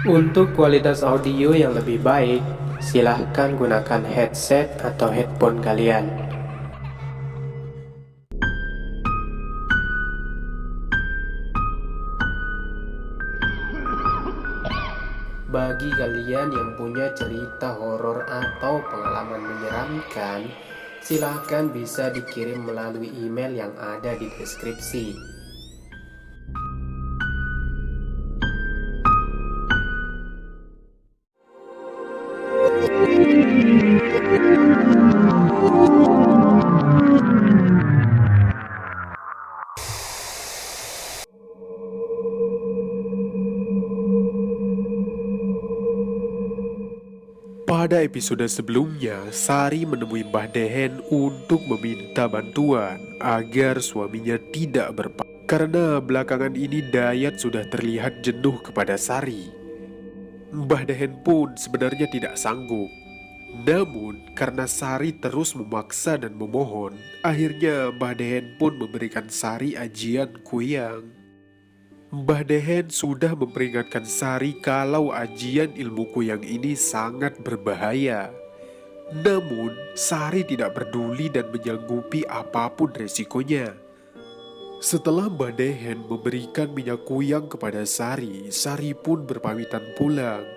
Untuk kualitas audio yang lebih baik, silahkan gunakan headset atau headphone kalian. Bagi kalian yang punya cerita horor atau pengalaman menyeramkan, silahkan bisa dikirim melalui email yang ada di deskripsi. Pada episode sebelumnya, Sari menemui Mbah Dehen untuk meminta bantuan agar suaminya tidak berpaling. Karena belakangan ini Dayat sudah terlihat jenuh kepada Sari. Mbah Dehen pun sebenarnya tidak sanggup. Namun, karena Sari terus memaksa dan memohon, akhirnya Mbah Dehen pun memberikan Sari ajian kuyang. Mbah Dehen sudah memperingatkan Sari kalau ajian ilmu kuyang ini sangat berbahaya. Namun, Sari tidak peduli dan menyanggupi apapun resikonya. Setelah Mbah Dehen memberikan minyak kuyang kepada Sari, Sari pun berpamitan pulang.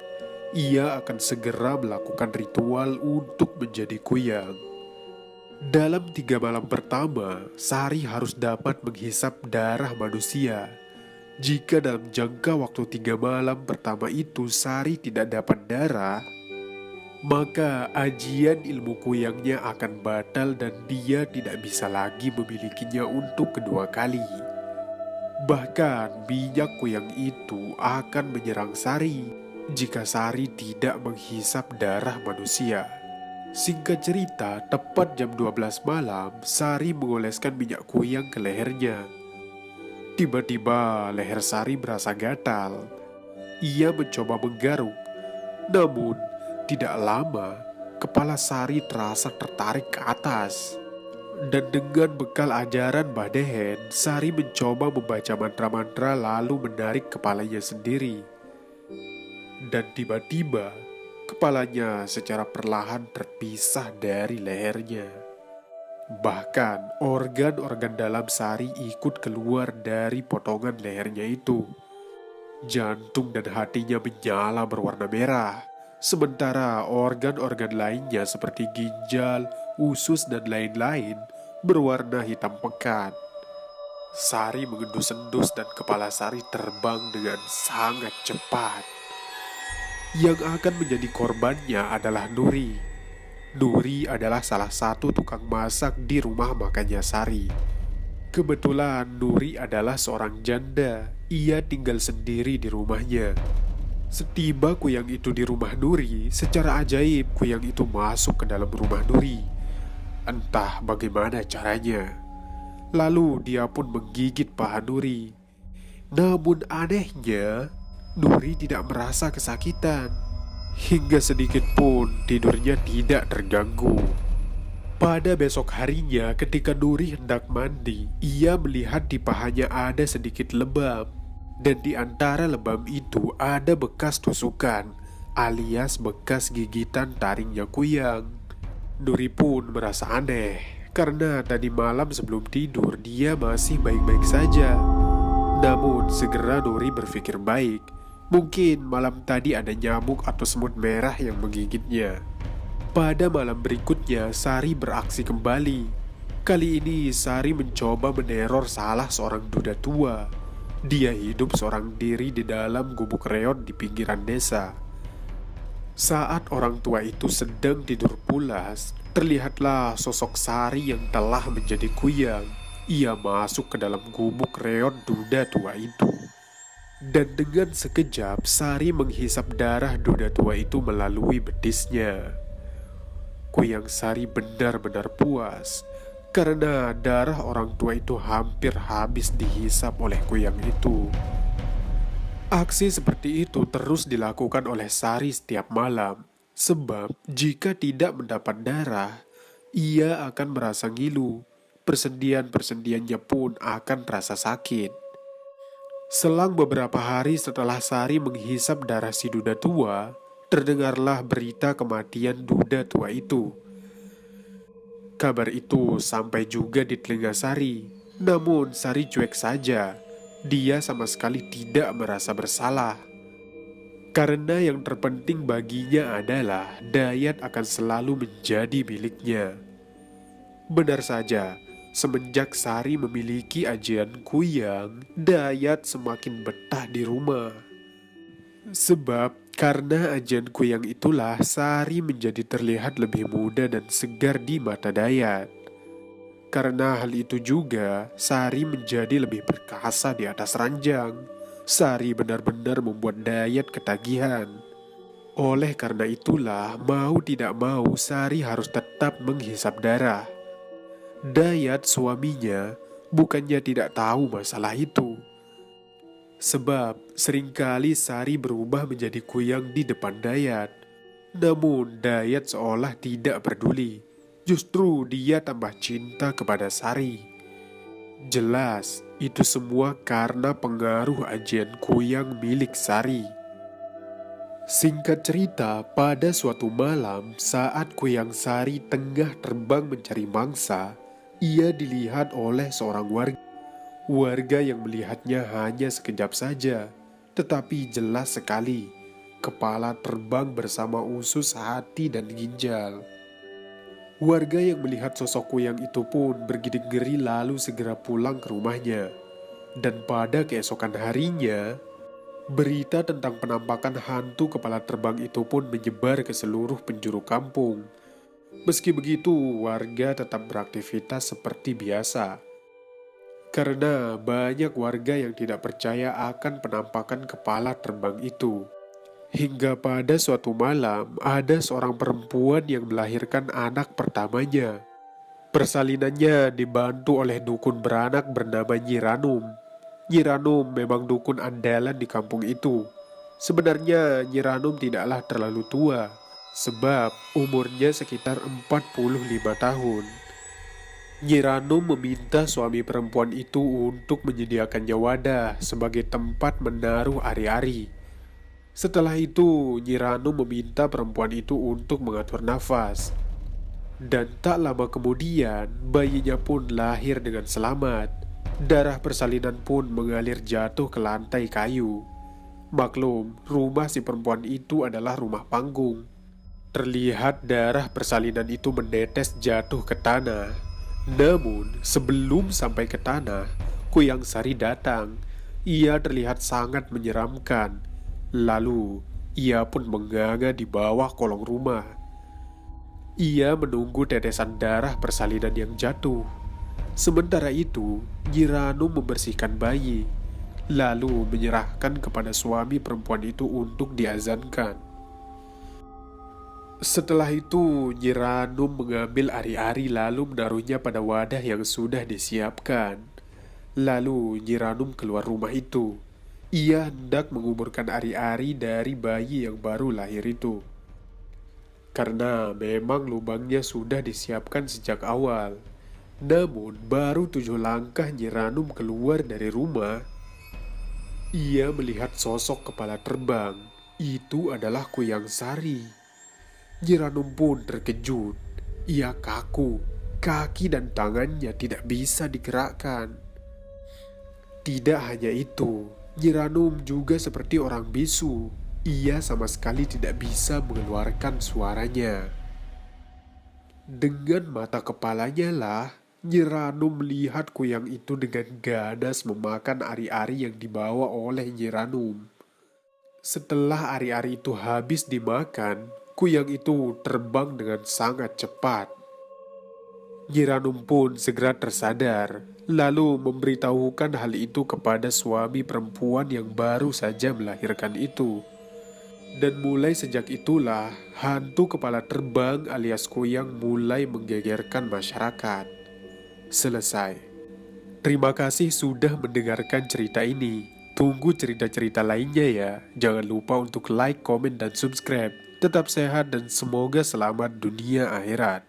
Ia akan segera melakukan ritual untuk menjadi kuyang. Dalam 3 malam pertama, Sari harus dapat menghisap darah manusia. Jika dalam jangka waktu 3 malam pertama itu Sari tidak dapat darah, maka ajian ilmu kuyangnya akan batal dan dia tidak bisa lagi memilikinya untuk kedua kali. Bahkan minyak kuyang itu akan menyerang Sari jika Sari tidak menghisap darah manusia. Singkat cerita, tepat jam 12 malam, Sari mengoleskan minyak kuyang ke lehernya. Tiba-tiba leher Sari berasa gatal. Ia mencoba menggaruk, namun tidak lama kepala Sari terasa tertarik ke atas. Dan dengan bekal ajaran Mbah Dehen, Sari mencoba membaca mantra-mantra lalu menarik kepalanya sendiri. Dan tiba-tiba kepalanya secara perlahan terpisah dari lehernya. Bahkan organ-organ dalam Sari ikut keluar dari potongan lehernya itu. Jantung dan hatinya menyala berwarna merah, sementara organ-organ lainnya seperti ginjal, usus, dan lain-lain berwarna hitam pekat. Sari mengendus-endus dan kepala Sari terbang dengan sangat cepat. Yang akan menjadi korbannya adalah Nuri. Nuri adalah salah satu tukang masak di rumah makannya Sari. Kebetulan Nuri adalah seorang janda. Ia tinggal sendiri di rumahnya. Setiba kuyang itu di rumah Nuri, secara ajaib kuyang itu masuk ke dalam rumah Nuri. Entah bagaimana caranya. Lalu dia pun menggigit paha Nuri. Namun anehnya, Nuri tidak merasa kesakitan. Hingga sedikit pun tidurnya tidak terganggu. Pada besok harinya ketika Nuri hendak mandi, ia melihat di pahanya ada sedikit lebam. Dan di antara lebam itu ada bekas tusukan, alias bekas gigitan taringnya kuyang. Nuri pun merasa aneh, karena tadi malam sebelum tidur dia masih baik-baik saja. Namun segera Nuri berpikir baik, mungkin malam tadi ada nyamuk atau semut merah yang menggigitnya. Pada malam berikutnya, Sari beraksi kembali. Kali ini, Sari mencoba meneror salah seorang duda tua. Dia hidup seorang diri di dalam gubuk reot di pinggiran desa. Saat orang tua itu sedang tidur pulas, terlihatlah sosok Sari yang telah menjadi kuyang. Ia masuk ke dalam gubuk reot duda tua itu. Dan dengan sekejap, Sari menghisap darah duda tua itu melalui betisnya. Kuyang Sari benar-benar puas karena darah orang tua itu hampir habis dihisap oleh kuyang itu. Aksi seperti itu terus dilakukan oleh Sari setiap malam, sebab jika tidak mendapat darah, ia akan merasa ngilu. Persendian-persendiannya pun akan terasa sakit. Selang beberapa hari setelah Sari menghisap darah si duda tua, terdengarlah berita kematian duda tua itu. Kabar itu sampai juga di telinga Sari, namun Sari cuek saja. Dia sama sekali tidak merasa bersalah. Karena yang terpenting baginya adalah Dayat akan selalu menjadi miliknya. Benar saja, semenjak Sari memiliki ajian Kuyang, Dayat semakin betah di rumah. Sebab karena ajian Kuyang itulah Sari menjadi terlihat lebih muda dan segar di mata Dayat. Karena hal itu juga, Sari menjadi lebih perkasa di atas ranjang. Sari benar-benar membuat Dayat ketagihan. Oleh karena itulah, mau tidak mau Sari harus tetap menghisap darah. Dayat suaminya bukannya tidak tahu masalah itu. Sebab seringkali Sari berubah menjadi Kuyang di depan Dayat. Namun Dayat seolah tidak peduli. Justru dia tambah cinta kepada Sari. Jelas itu semua karena pengaruh ajian Kuyang milik Sari. Singkat cerita, pada suatu malam saat Kuyang Sari tengah terbang mencari mangsa, ia dilihat oleh seorang warga. Warga yang melihatnya hanya sekejap saja, tetapi jelas sekali. Kepala terbang bersama usus, hati, dan ginjal. Warga yang melihat sosok Kuyang itu pun bergidik geri lalu segera pulang ke rumahnya. Dan pada keesokan harinya, berita tentang penampakan hantu kepala terbang itu pun menyebar ke seluruh penjuru kampung. Meski begitu, warga tetap beraktivitas seperti biasa. Karena banyak warga yang tidak percaya akan penampakan kepala terbang itu. Hingga pada suatu malam, ada seorang perempuan yang melahirkan anak pertamanya. Persalinannya dibantu oleh dukun beranak bernama Nyi Ranum. Nyi Ranum memang dukun andalan di kampung itu. Sebenarnya Nyi Ranum tidaklah terlalu tua, sebab umurnya sekitar 45 tahun. Nyi Ranum meminta suami perempuan itu untuk menyediakannya wadah sebagai tempat menaruh ari-ari. Setelah itu, Nyi Ranum meminta perempuan itu untuk mengatur nafas. Dan tak lama kemudian, bayinya pun lahir dengan selamat. Darah persalinan pun mengalir jatuh ke lantai kayu. Maklum, rumah si perempuan itu adalah rumah panggung. Terlihat darah persalinan itu menetes jatuh ke tanah. Namun, sebelum sampai ke tanah, Kuyang Sari datang. Ia terlihat sangat menyeramkan. Lalu, ia pun menganga di bawah kolong rumah. Ia menunggu tetesan darah persalinan yang jatuh. Sementara itu, Nyi Ranum membersihkan bayi, lalu menyerahkan kepada suami perempuan itu untuk diazankan. Setelah itu, Nyi Ranum mengambil ari-ari lalu menaruhnya pada wadah yang sudah disiapkan. Lalu, Nyi Ranum keluar rumah itu. Ia hendak menguburkan ari-ari dari bayi yang baru lahir itu. Karena memang lubangnya sudah disiapkan sejak awal. Namun baru 7 langkah Nyi Ranum keluar dari rumah, ia melihat sosok kepala terbang. Itu adalah Kuyang Sari. Nyi Ranum pun terkejut. Ia kaku, kaki dan tangannya tidak bisa digerakkan. Tidak hanya itu, Nyi Ranum juga seperti orang bisu. Ia sama sekali tidak bisa mengeluarkan suaranya. Dengan mata kepalanya lah, Nyi Ranum melihat Kuyang itu dengan ganas memakan ari-ari yang dibawa oleh Nyi Ranum. Setelah ari-ari itu habis dimakan, Kuyang itu terbang dengan sangat cepat. Nyi Ranum pun segera tersadar, lalu memberitahukan hal itu kepada suami perempuan yang baru saja melahirkan itu. Dan mulai sejak itulah, hantu kepala terbang alias Kuyang mulai menggegerkan masyarakat. Selesai. Terima kasih sudah mendengarkan cerita ini. Tunggu cerita-cerita lainnya ya. Jangan lupa untuk like, komen, dan subscribe. Tetap sehat dan semoga selamat dunia akhirat.